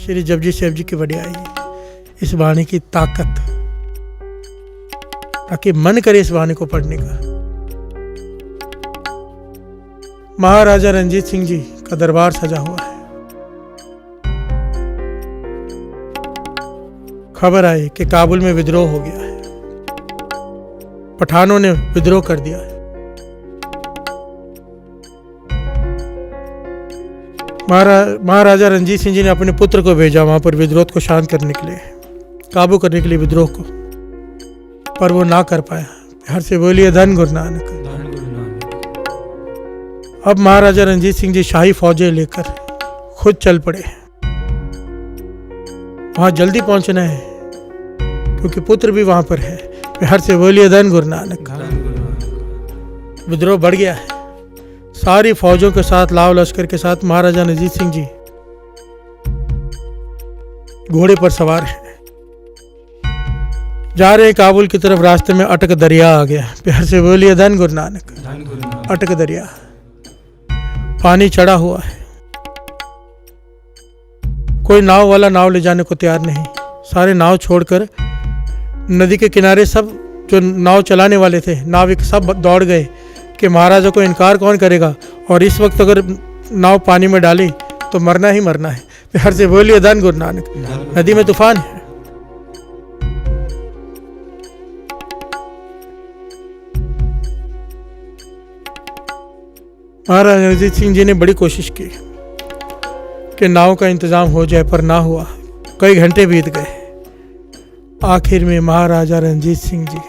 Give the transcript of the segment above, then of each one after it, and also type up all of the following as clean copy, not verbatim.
श्री जपजी साहिब जी की वडियाई, इस वाणी की ताकत, ताकि मन करे इस वाणी को पढ़ने का। महाराजा रणजीत सिंह जी का दरबार सजा हुआ है। खबर आई कि काबुल में विद्रोह हो गया है, पठानों ने विद्रोह कर दिया है। महाराजा रणजीत सिंह जी ने अपने पुत्र को भेजा वहां पर विद्रोह को शांत करने के लिए, काबू करने के लिए विद्रोह को, पर वो ना कर पाया। हर से बोलिए धन गुरु नानक। अब महाराजा रणजीत सिंह जी शाही फौजें लेकर खुद चल पड़े। वहां जल्दी पहुंचना है क्योंकि पुत्र भी वहां पर है। हर से बोलिए धन गुरु नानक। विद्रोह बढ़ गया है। सारी फौजों के साथ, लाव लश्कर के साथ महाराजा रणजीत सिंह जी घोड़े पर सवार हैं, जा रहे हैं काबुल की तरफ। रास्ते में अटक दरिया आ गया। प्यार से बोलिए धन गुरु नानक। अटक दरिया, पानी चढ़ा हुआ है, कोई नाव वाला नाव ले जाने को तैयार नहीं। सारे नाव छोड़कर नदी के किनारे सब जो नाव चलाने वाले थे, नाविक सब दौड़ गए कि महाराजा को इनकार कौन करेगा, और इस वक्त अगर नाव पानी में डाली तो मरना ही मरना है। प्यार से बोलिए धन गुरु नानक। नदी में तूफान है। महाराजा रणजीत सिंह जी ने बड़ी कोशिश की कि नाव का इंतजाम हो जाए, पर ना हुआ। कई घंटे बीत गए। आखिर में महाराजा रणजीत सिंह जी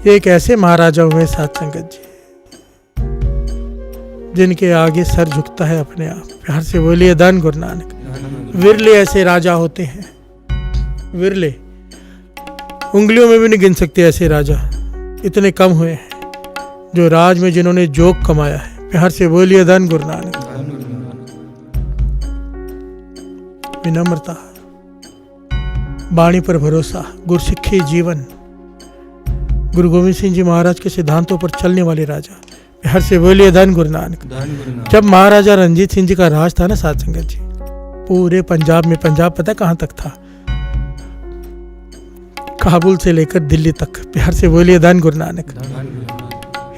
एक ऐसे महाराजा हुए साथ संगत जी, जिनके आगे सर झुकता है अपने आप। प्यार से बोलिए धन गुरु नानक। विरले ऐसे राजा होते हैं, विरले, उंगलियों में भी नहीं गिन सकते ऐसे राजा। इतने कम हुए हैं जो राज में जिन्होंने जोग कमाया है। प्यार से बोलिए धन गुरु नानक। विनम्रता, वाणी पर भरोसा, गुरसिक्खी जीवन, गुरु गोविंद सिंह जी महाराज के सिद्धांतों पर चलने वाले राजा। प्यार से बोलिए धन गुरु नानक। जब महाराजा रणजीत सिंह जी का राज था ना साध संगत जी, पूरे पंजाब में, पंजाब पता कहां तक था? काबुल से लेकर दिल्ली तक। प्यार से बोलिए धन गुरु नानक।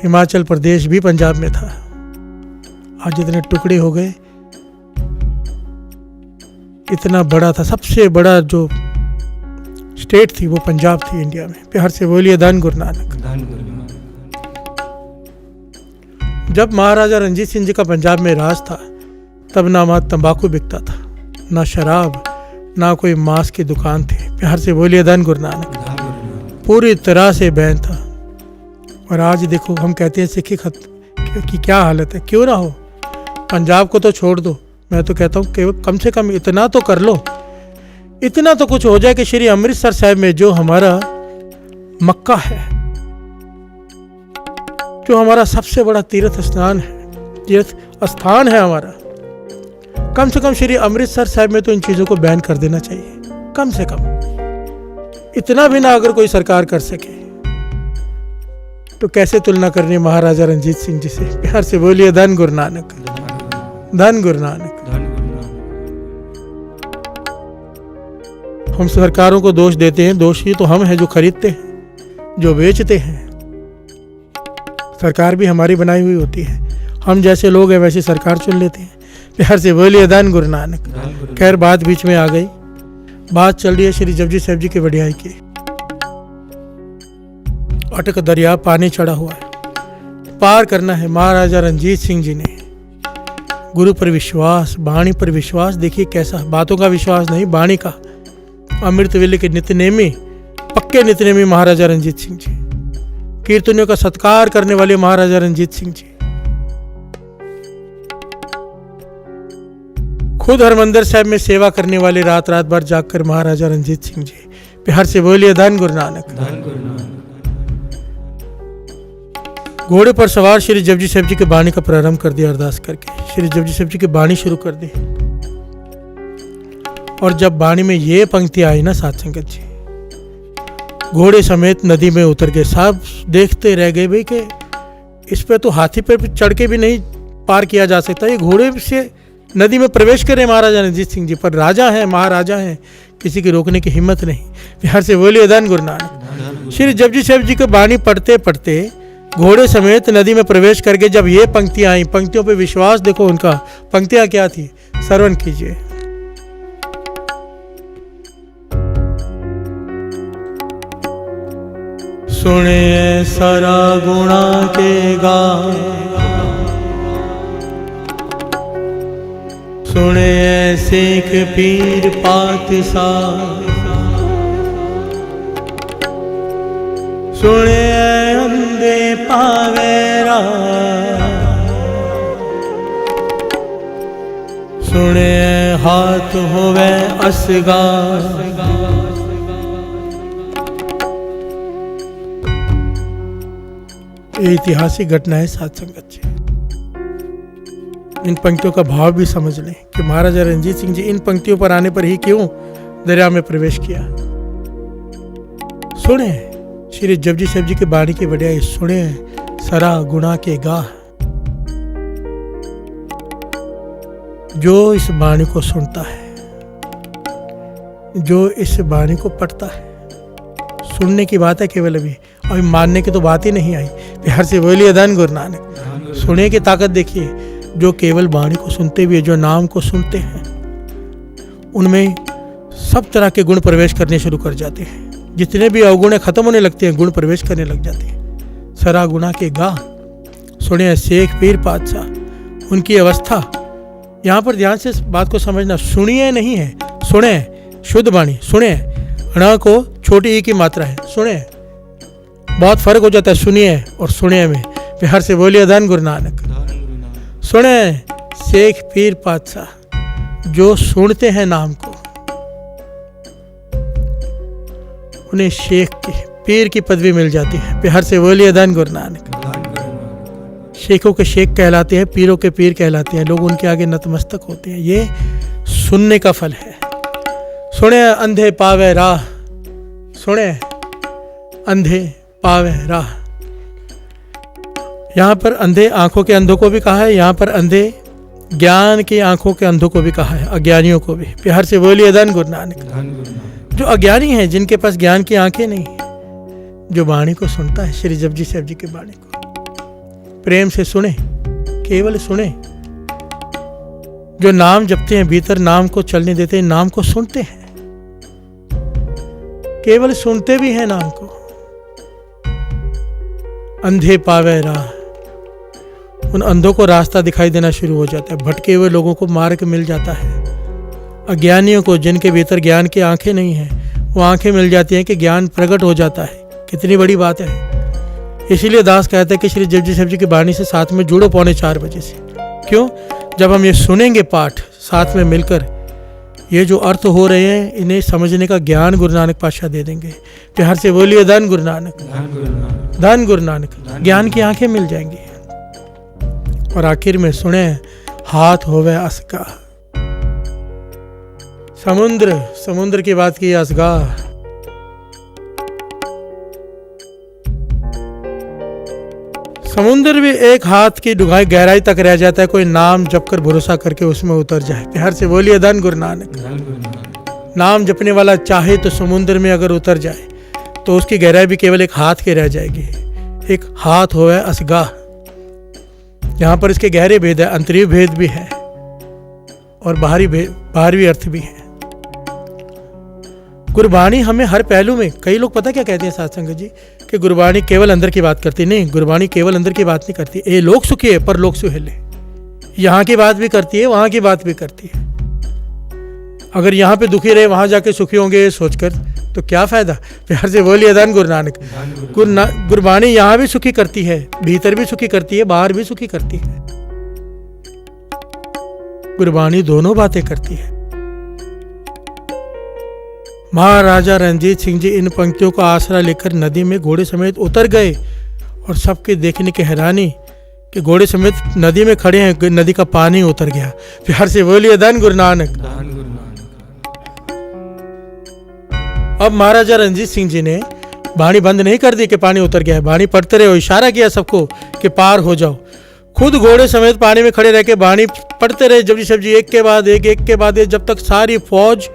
हिमाचल प्रदेश भी पंजाब में था। आज इतने टुकड़े हो गए। इतना बड़ा था, सबसे बड़ा जो स्टेट थी वो पंजाब थी इंडिया में। प्यार से बोलिए धन गुरु नानक। जब महाराजा रणजीत सिंह जी का पंजाब में राज था, तब ना वहां तंबाकू बिकता था, ना शराब, ना कोई मांस की दुकान थी। प्यार से बोलिए धन गुरु नानक। पूरी तरह से बैन था। और आज देखो, हम कहते हैं सिक्खी खत की क्या हालत है। क्यों ना हो, पंजाब को तो छोड़ दो, मैं तो कहता हूँ केवल कम से कम इतना तो कर लो, इतना तो कुछ हो जाए कि श्री अमृतसर साहिब में जो हमारा मक्का है, जो हमारा सबसे बड़ा तीर्थ स्नान है, तीर्थ स्थान है हमारा, कम से कम श्री अमृतसर साहिब में तो इन चीजों को बैन कर देना चाहिए। कम से कम इतना भी ना अगर कोई सरकार कर सके तो कैसे तुलना करनी महाराजा रणजीत सिंह जी से। प्यार से बोलिए धन गुरु नानक। धन गुरु नानक। हम सरकारों को दोष देते हैं, दोषी तो हम हैं जो खरीदते हैं, जो बेचते हैं। सरकार भी हमारी बनाई हुई होती है, हम जैसे लोग हैं वैसी सरकार चुन लेते हैं। प्यार से बोलिए धन गुरु नानक। खैर, बात बीच में आ गई। बात चल रही है श्री जपजी साहिब जी की वडियाई की। अटक दरिया, पानी चढ़ा हुआ है, पार करना है। महाराजा रणजीत सिंह जी ने गुरु पर विश्वास, वाणी पर विश्वास। देखिए कैसा, बातों का विश्वास नहीं, वाणी का। अमृत वेले के नित्यनेमी, पक्के नित्यनेमी महाराजा रणजीत सिंह जी, कीर्तनियों का सत्कार करने वाले महाराजा रणजीत सिंह जी, खुद हरमंदिर साहिब में सेवा करने वाले, रात रात भर जागकर महाराजा रणजीत सिंह जी। प्यार से बोलिए धन गुरु नानक। घोड़े पर सवार श्री जपजी साहिब जी की वाणी का प्रारंभ कर दिया। अरदास करके श्री जपजी साहिब जी की वाणी शुरू कर दी। और जब वाणी में ये पंक्ति आई ना साध संगत जी, घोड़े समेत नदी में उतर गए। सब देखते रह गए भाई कि इस पे तो हाथी पे चढ़ के भी नहीं पार किया जा सकता, ये घोड़े से नदी में प्रवेश करें महाराजा रणजीत सिंह जी, पर राजा हैं, महाराजा हैं, किसी की रोकने की हिम्मत नहीं। बिहार से बोलिए धन गुरु नानक। श्री जपजी साहब जी की वाणी पढ़ते पढ़ते घोड़े समेत नदी में प्रवेश करके जब ये पंक्तियां आई, पंक्तियों पे विश्वास देखो उनका, पंक्तियां क्या थी, श्रवण कीजिए। सुने सारा गुणा के गा, सुने सिख पीर पातशाह, सुने अंधे पावेरा, सुने हाथ होवे असगा। ये ऐतिहासिक घटना है साथ संगत जी। इन पंक्तियों का भाव भी समझ लें कि महाराजा रणजीत सिंह जी इन पंक्तियों पर आने पर ही क्यों दरिया में प्रवेश किया। सुने श्री जपजी साहब जी के बाणी की बढ़िया, सुने सरा गुणा के गाह। जो इस बाणी को सुनता है, जो इस बाणी को पढ़ता है, सुनने की बात है केवल, अभी मानने की तो बात ही नहीं आई। बिहार से बोलिए धन गुरु नानक। सुने की ताकत देखिए, जो केवल वाणी को सुनते हुए जो नाम को सुनते हैं, उनमें सब तरह के गुण प्रवेश करने शुरू कर जाते हैं। जितने भी अवगुण खत्म होने लगते हैं, गुण प्रवेश करने लग जाते हैं। सरा गुणा के गा, सुने शेख पीर पातशाह, उनकी अवस्था। यहाँ पर ध्यान से बात को समझना, सुनिए नहीं है, सुने, शुद्ध वाणी, सुने। ण को छोटी ई की मात्रा है, सुने। बहुत फर्क हो जाता है सुनिए और सुने में। बिहार से बोलिए धन गुरु नानक। सुने शेख पीर पातशाह, जो सुनते हैं नाम को, उन्हें शेख की, पीर की पदवी मिल जाती है। बिहार से बोलिए धन गुरु नानक। शेखों के शेख कहलाते हैं, पीरों के पीर कहलाते हैं, लोग उनके आगे नतमस्तक होते हैं। ये सुनने का फल है। सुने अंधे पावे राह, सुने अंधे पावे राह। यहाँ पर अंधे आंखों के अंधों को भी कहा है, यहाँ पर अंधे ज्ञान की आंखों के अंधों को भी कहा है, अज्ञानियों को भी। बिहार से बोलिए धन गुरु नानक। जो अज्ञानी है, जिनके पास ज्ञान की आंखें नहीं, जो वाणी को सुनता है, श्री जपजी साहब जी की वाणी को प्रेम से सुने, केवल सुने। जो नाम जपते हैं, भीतर नाम को चलने देते हैं, नाम को सुनते हैं, केवल सुनते भी हैं नाम को। अंधे पावे राह, उन अंधों को रास्ता दिखाई देना शुरू हो जाता है। भटके हुए लोगों को मार्ग मिल जाता है। अज्ञानियों को, जिनके भीतर ज्ञान की आंखें नहीं हैं, वो आंखें मिल जाती हैं कि ज्ञान प्रकट हो जाता है। कितनी बड़ी बात है। इसीलिए दास कहते हैं कि श्री जपजी साहब जी की वाणी से साथ में जुड़ो 4:45 बजे से। क्यों? जब हम ये सुनेंगे पाठ साथ में मिलकर, ये जो अर्थ हो रहे हैं, इन्हें समझने का ज्ञान गुरु नानक पातशाह दे देंगे। प्यार से बोलिए धन गुरु नानक, धन गुरु नानक। ज्ञान की आंखें मिल जाएंगी। और आखिर में सुने हाथ होवे असगा। समुद्र, समुद्र की बात की, असगा। समुद्र भी एक हाथ की डूंघाई गहराई तक रह जाता है, कोई नाम जप कर भरोसा करके उसमें उतर जाए। प्यार से बोलिए धन गुरु नानक। नाम जपने वाला चाहे तो समुद्र में अगर उतर जाए तो उसकी गहराई भी केवल एक हाथ की रह जाएगी। एक हाथ होवे असगाह। यहाँ पर इसके गहरे भेद है, अंतरीय भेद भी है और बाहरी अर्थ भी है। गुरबाणी हमें हर पहलू में, कई लोग पता क्या कहते हैं साथ संगत जी, कि गुरबाणी केवल अंदर की बात करती। नहीं, गुरबाणी केवल अंदर की बात नहीं करती। ये लोग सुखी है पर लोग सुहेले। यहाँ की बात भी करती है, वहाँ की बात भी करती है। अगर यहाँ पे दुखी रहे, वहाँ जाके सुखी होंगे सोचकर, तो क्या फायदा। प्यार से बोलिए धन गुरु नानक। गुरबाणी यहाँ भी सुखी करती है, भीतर भी सुखी करती है, बाहर भी सुखी करती है। गुरबाणी दोनों बातें करती है। महाराजा रणजीत सिंह जी इन पंक्तियों का आसरा लेकर नदी में घोड़े समेत उतर गए और सबके देखने की हैरानी कि घोड़े समेत नदी में खड़े हैं, नदी का पानी उतर गया। प्यार से बोलिए धन गुरु नानक। अब महाराजा रणजीत सिंह जी ने वाणी बंद नहीं कर दी कि पानी उतर गया है। वाणी पढ़ते रहे, इशारा किया सबको कि पार हो जाओ। खुद घोड़े समेत पानी में खड़े रह के वाणी पढ़ते रहे जपजी साहिब जी, एक के बाद एक, जब तक सारी फौज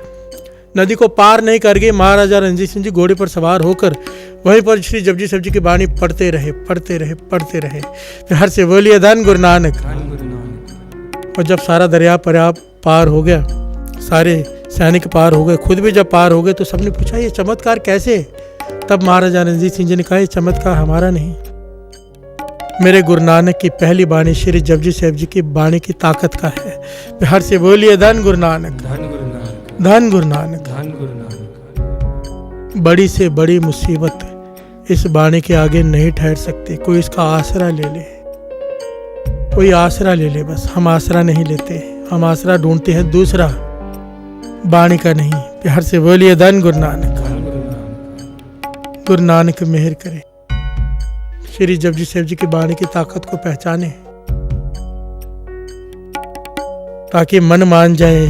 नदी को पार नहीं कर गई। महाराजा रणजीत सिंह जी घोड़े पर सवार होकर वहीं पर श्री जपजी साहिब जी की बाणी पढ़ते रहे। फिर हर से बोलिए धन गुरु नानक। और जब सारा दरिया पार हो गया, सारे सैनिक पार हो गए, खुद भी जब पार हो गए तो सबने पूछा ये चमत्कार कैसे? तब महाराजा रणजीत सिंह जी ने कहा ये चमत्कार हमारा नहीं, मेरे गुरु नानक की पहली बाणी श्री जपजी साहिब जी की बाणी की ताकत का है। हर से बोलिए धन गुरु नानक, धन गुरु नानक। बड़ी से बड़ी मुसीबत इस बाणी के आगे नहीं ठहर सकती। कोई इसका आसरा ले ले, कोई आसरा ले ले, बस हम आसरा नहीं लेते, हम आसरा ढूंढते हैं दूसरा, बाणी का नहीं। प्यार से बोलिए धन गुरु नानक। गुरु नानक मेहर करे, श्री जपजी साहिब जी की बाणी की ताकत को पहचाने, ताकि मन मान जाए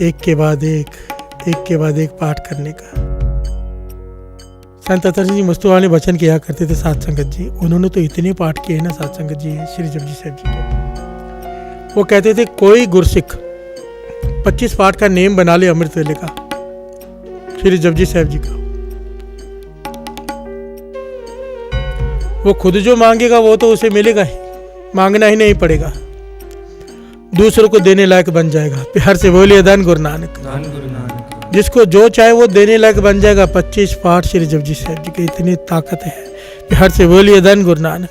एक के बाद एक पाठ करने का। संत अतर जी मस्तुवाले वचन किया करते थे साध संगत जी, उन्होंने तो इतने पाठ किए ना साध संगत जी श्री जपजी साहिब जी के। वो कहते थे कोई गुरसिख 25 पाठ का नेम बना ले अमृत वेले का, श्री जपजी साहिब जी का, वो खुद जो मांगेगा वो तो उसे मिलेगा ही, मांगना ही नहीं पड़ेगा, दूसरों को देने लायक बन जाएगा। प्यार से बोलिए धन गुरु नानक। जिसको जो चाहे वो देने लायक बन जाएगा। 25 पाठ श्री जपजी साहिब जी की इतनी ताकत है। प्यार से बोलिए धन गुरु नानक।